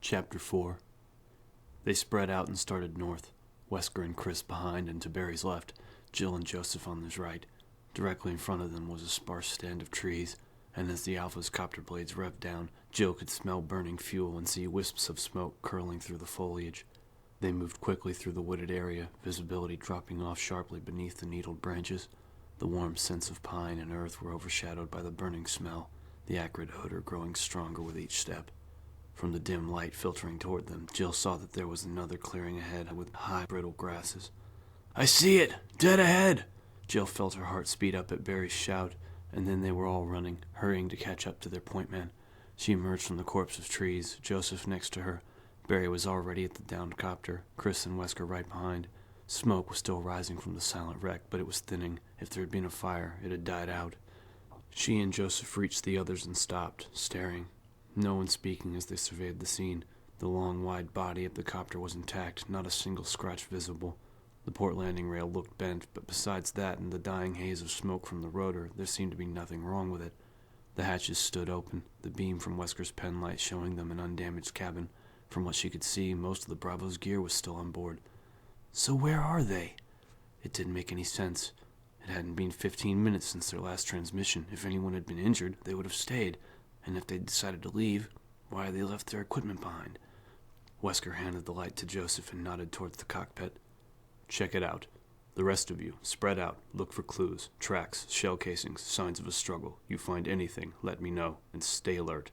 Chapter 4. They spread out and started north, Wesker and Chris behind and to Barry's left, Jill and Joseph on his right. Directly in front of them was a sparse stand of trees, and as the Alpha's copter blades revved down, Jill could smell burning fuel and see wisps of smoke curling through the foliage. They moved quickly through the wooded area, visibility dropping off sharply beneath the needled branches. The warm scents of pine and earth were overshadowed by the burning smell, the acrid odor growing stronger with each step. From the dim light filtering toward them, Jill saw that there was another clearing ahead with high, brittle grasses. "I see it! Dead ahead!" Jill felt her heart speed up at Barry's shout, and then they were all running, hurrying to catch up to their point man. She emerged from the corpse of trees, Joseph next to her. Barry was already at the downed copter, Chris and Wesker right behind. Smoke was still rising from the silent wreck, but it was thinning. If there had been a fire, it had died out. She and Joseph reached the others and stopped, staring. No one speaking as they surveyed the scene. The long, wide body of the copter was intact, not a single scratch visible. The port landing rail looked bent, but besides that and the dying haze of smoke from the rotor, there seemed to be nothing wrong with it. The hatches stood open, the beam from Wesker's pen light showing them an undamaged cabin. From what she could see, most of the Bravo's gear was still on board. So where are they? It didn't make any sense. It hadn't been 15 minutes since their last transmission. If anyone had been injured, they would have stayed. And if they'd decided to leave, why had they left their equipment behind? Wesker handed the light to Joseph and nodded towards the cockpit. "Check it out. The rest of you, spread out, look for clues, tracks, shell casings, signs of a struggle. You find anything, let me know, and stay alert."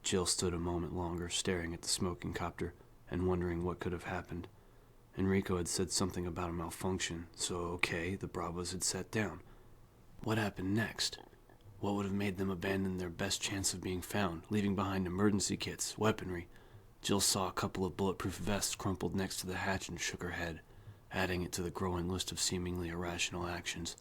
Jill stood a moment longer, staring at the smoking copter, and wondering what could have happened. Enrico had said something about a malfunction, so okay, the Bravos had sat down. What happened next? What would have made them abandon their best chance of being found, leaving behind emergency kits, weaponry? Jill saw a couple of bulletproof vests crumpled next to the hatch and shook her head, adding it to the growing list of seemingly irrational actions.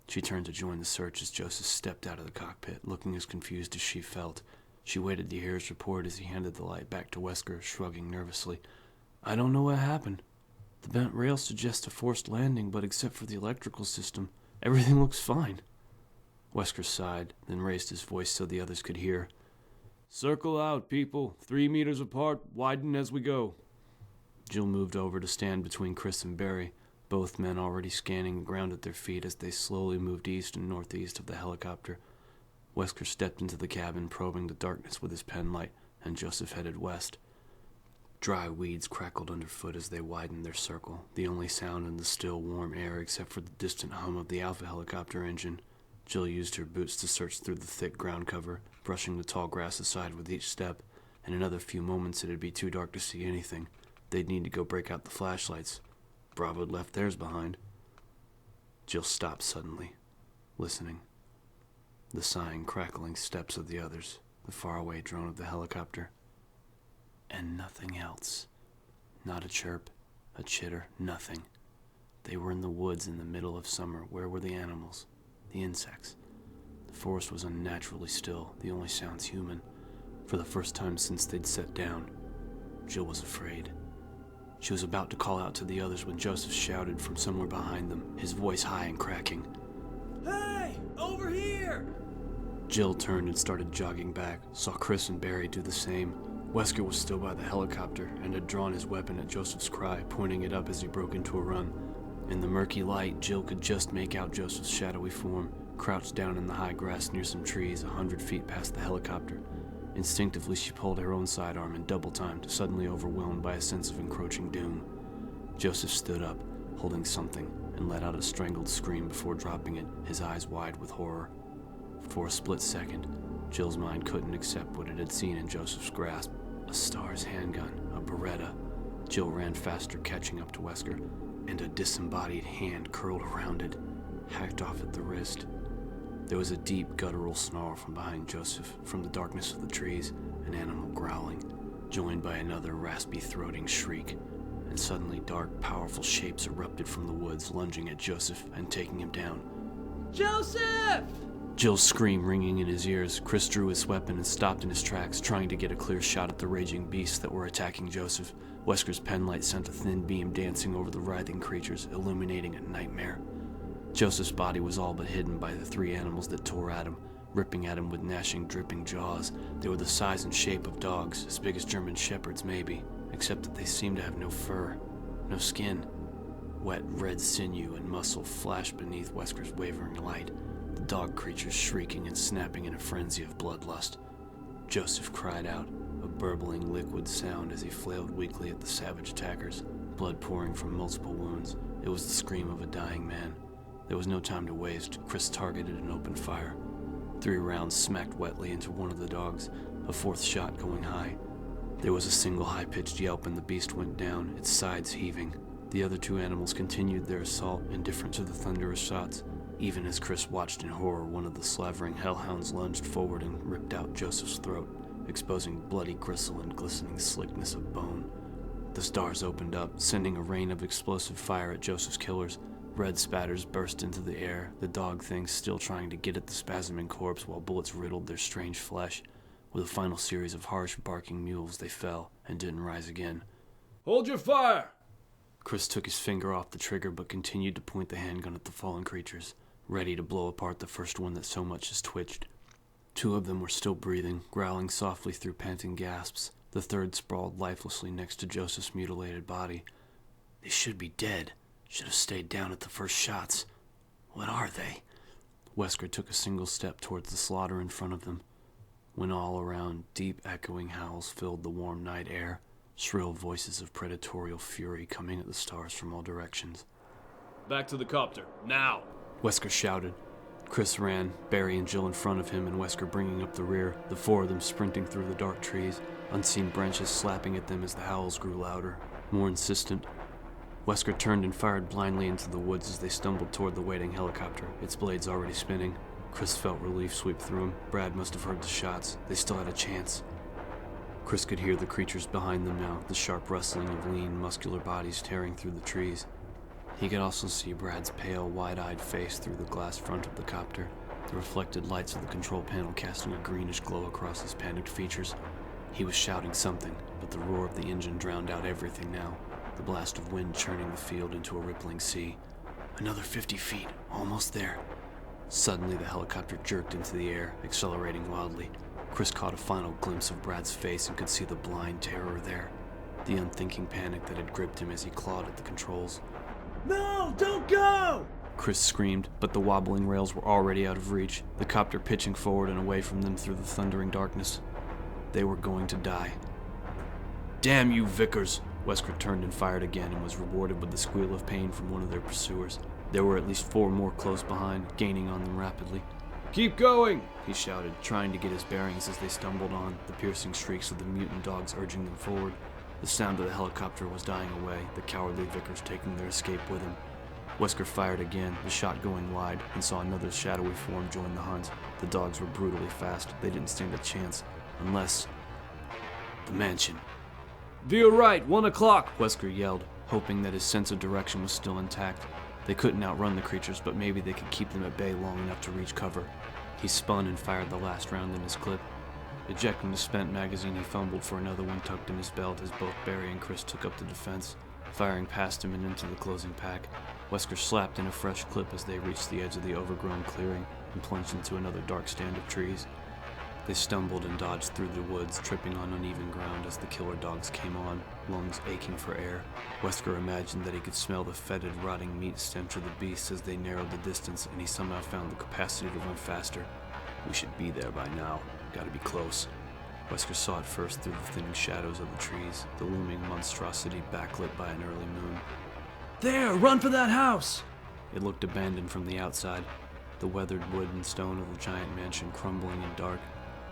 She turned to join the search as Joseph stepped out of the cockpit, looking as confused as she felt. She waited to hear his report as he handed the light back to Wesker, shrugging nervously. "I don't know what happened. The bent rail suggests a forced landing, but except for the electrical system, everything looks fine." Wesker sighed, then raised his voice so the others could hear. "Circle out, people. 3 meters apart, widen as we go." Jill moved over to stand between Chris and Barry, both men already scanning the ground at their feet as they slowly moved east and northeast of the helicopter. Wesker stepped into the cabin, probing the darkness with his pen light, and Joseph headed west. Dry weeds crackled underfoot as they widened their circle, the only sound in the still, warm air except for the distant hum of the Alpha helicopter engine. Jill used her boots to search through the thick ground cover, brushing the tall grass aside with each step. In another few moments it'd be too dark to see anything. They'd need to go break out the flashlights. Bravo had left theirs behind. Jill stopped suddenly, listening. The sighing, crackling steps of the others, the faraway drone of the helicopter. And nothing else. Not a chirp, a chitter, nothing. They were in the woods in the middle of summer. Where were the animals? The insects. The forest was unnaturally still, the only sounds human. For the first time since they'd sat down, Jill was afraid. She was about to call out to the others when Joseph shouted from somewhere behind them, his voice high and cracking. "Hey! Over here!" Jill turned and started jogging back, saw Chris and Barry do the same. Wesker was still by the helicopter and had drawn his weapon at Joseph's cry, pointing it up as he broke into a run. In the murky light, Jill could just make out Joseph's shadowy form, crouched down in the high grass near some trees 100 feet past the helicopter. Instinctively, she pulled her own sidearm in double time, suddenly overwhelmed by a sense of encroaching doom. Joseph stood up, holding something, and let out a strangled scream before dropping it, his eyes wide with horror. For a split second, Jill's mind couldn't accept what it had seen in Joseph's grasp. A Star's handgun, a Beretta. Jill ran faster, catching up to Wesker, and a disembodied hand curled around it, hacked off at the wrist. There was a deep, guttural snarl from behind Joseph, from the darkness of the trees, an animal growling, joined by another raspy, throating shriek, and suddenly dark, powerful shapes erupted from the woods, lunging at Joseph and taking him down. "Joseph!" Jill's scream ringing in his ears. Chris drew his weapon and stopped in his tracks, trying to get a clear shot at the raging beasts that were attacking Joseph. Wesker's penlight sent a thin beam dancing over the writhing creatures, illuminating a nightmare. Joseph's body was all but hidden by the 3 animals that tore at him, ripping at him with gnashing, dripping jaws. They were the size and shape of dogs, as big as German shepherds maybe, except that they seemed to have no fur, no skin. Wet, red sinew and muscle flashed beneath Wesker's wavering light, the dog creatures shrieking and snapping in a frenzy of bloodlust. Joseph cried out, a burbling liquid sound as he flailed weakly at the savage attackers, blood pouring from multiple wounds. It was the scream of a dying man. There was no time to waste. Chris targeted and opened fire. 3 rounds smacked wetly into one of the dogs, a 4th shot going high. There was a single high-pitched yelp and the beast went down, its sides heaving. The other 2 animals continued their assault, indifferent to the thunderous shots. Even as Chris watched in horror, one of the slavering hellhounds lunged forward and ripped out Joseph's throat, exposing bloody gristle and glistening slickness of bone. The stars opened up, sending a rain of explosive fire at Joseph's killers. Red spatters burst into the air, the dog things still trying to get at the spasming corpse while bullets riddled their strange flesh. With a final series of harsh barking mules, they fell and didn't rise again. Hold your fire! Chris took his finger off the trigger but continued to point the handgun at the fallen creatures, ready to blow apart the first one that so much as twitched. 2 of them were still breathing, growling softly through panting gasps. The 3rd sprawled lifelessly next to Joseph's mutilated body. They should be dead. Should have stayed down at the first shots. What are they? Wesker took a single step towards the slaughter in front of them. When all around, deep echoing howls filled the warm night air, shrill voices of predatorial fury coming at the stars from all directions. Back to the copter, now! Wesker shouted. Chris ran, Barry and Jill in front of him and Wesker bringing up the rear, the 4 of them sprinting through the dark trees, unseen branches slapping at them as the howls grew louder, more insistent. Wesker turned and fired blindly into the woods as they stumbled toward the waiting helicopter, its blades already spinning. Chris felt relief sweep through him. Brad must have heard the shots. They still had a chance. Chris could hear the creatures behind them now, the sharp rustling of lean, muscular bodies tearing through the trees. He could also see Brad's pale, wide-eyed face through the glass front of the copter, the reflected lights of the control panel casting a greenish glow across his panicked features. He was shouting something, but the roar of the engine drowned out everything now, the blast of wind churning the field into a rippling sea. Another 50 feet, almost there. Suddenly the helicopter jerked into the air, accelerating wildly. Chris caught a final glimpse of Brad's face and could see the blind terror there, the unthinking panic that had gripped him as he clawed at the controls. No, don't go! Chris screamed, but the wobbling rails were already out of reach, the copter pitching forward and away from them through the thundering darkness. They were going to die. Damn you, Vickers! Wesker turned and fired again and was rewarded with the squeal of pain from one of their pursuers. There were at least 4 more close behind, gaining on them rapidly. Keep going! He shouted, trying to get his bearings as they stumbled on, the piercing shrieks of the mutant dogs urging them forward. The sound of the helicopter was dying away, the cowardly Vickers taking their escape with him. Wesker fired again, the shot going wide, and saw another shadowy form join the hunt. The dogs were brutally fast. They didn't stand a chance, unless... the mansion. Veer right, 1 o'clock! Wesker yelled, hoping that his sense of direction was still intact. They couldn't outrun the creatures, but maybe they could keep them at bay long enough to reach cover. He spun and fired the last round in his clip. Ejecting the spent magazine, he fumbled for another one tucked in his belt as both Barry and Chris took up the defense, firing past him and into the closing pack. Wesker slapped in a fresh clip as they reached the edge of the overgrown clearing and plunged into another dark stand of trees. They stumbled and dodged through the woods, tripping on uneven ground as the killer dogs came on, lungs aching for air. Wesker imagined that he could smell the fetid, rotting meat stench of the beasts as they narrowed the distance, and he somehow found the capacity to run faster. We should be there by now. Gotta be close. Wesker saw it first through the thinning shadows of the trees, the looming monstrosity backlit by an early moon. There! Run for that house! It looked abandoned from the outside, the weathered wood and stone of the giant mansion crumbling in dark.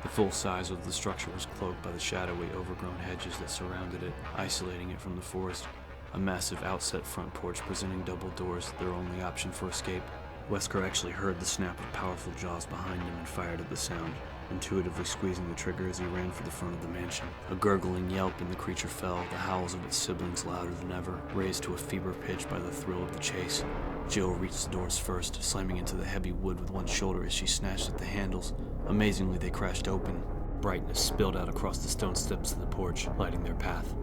The full size of the structure was cloaked by the shadowy, overgrown hedges that surrounded it, isolating it from the forest. A massive outset front porch presenting double doors, their only option for escape. Wesker actually heard the snap of powerful jaws behind him and fired at the sound, intuitively squeezing the trigger as he ran for the front of the mansion. A gurgling yelp and the creature fell, the howls of its siblings louder than ever, raised to a fever pitch by the thrill of the chase. Jill reached the doors first, slamming into the heavy wood with one shoulder as she snatched at the handles. Amazingly, they crashed open. Brightness spilled out across the stone steps of the porch, lighting their path.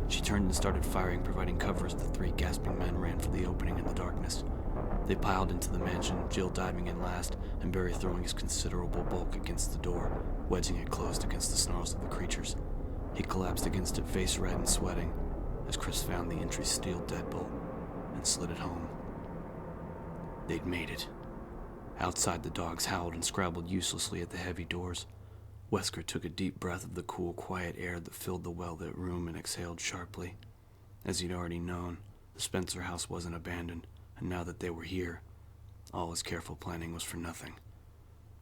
She turned and started firing, providing cover as the 3 gasping men ran for the opening in the darkness. They piled into the mansion, Jill diving in last, and Barry throwing his considerable bulk against the door, wedging it closed against the snarls of the creatures. He collapsed against it, face red and sweating, as Chris found the entry's steel deadbolt and slid it home. They'd made it. Outside, the dogs howled and scrabbled uselessly at the heavy doors. Wesker took a deep breath of the cool, quiet air that filled the well-lit room and exhaled sharply. As he'd already known, the Spencer house wasn't abandoned, and now that they were here, all his careful planning was for nothing.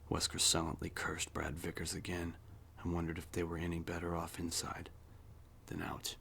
Wesker silently cursed Brad Vickers again and wondered if they were any better off inside than out.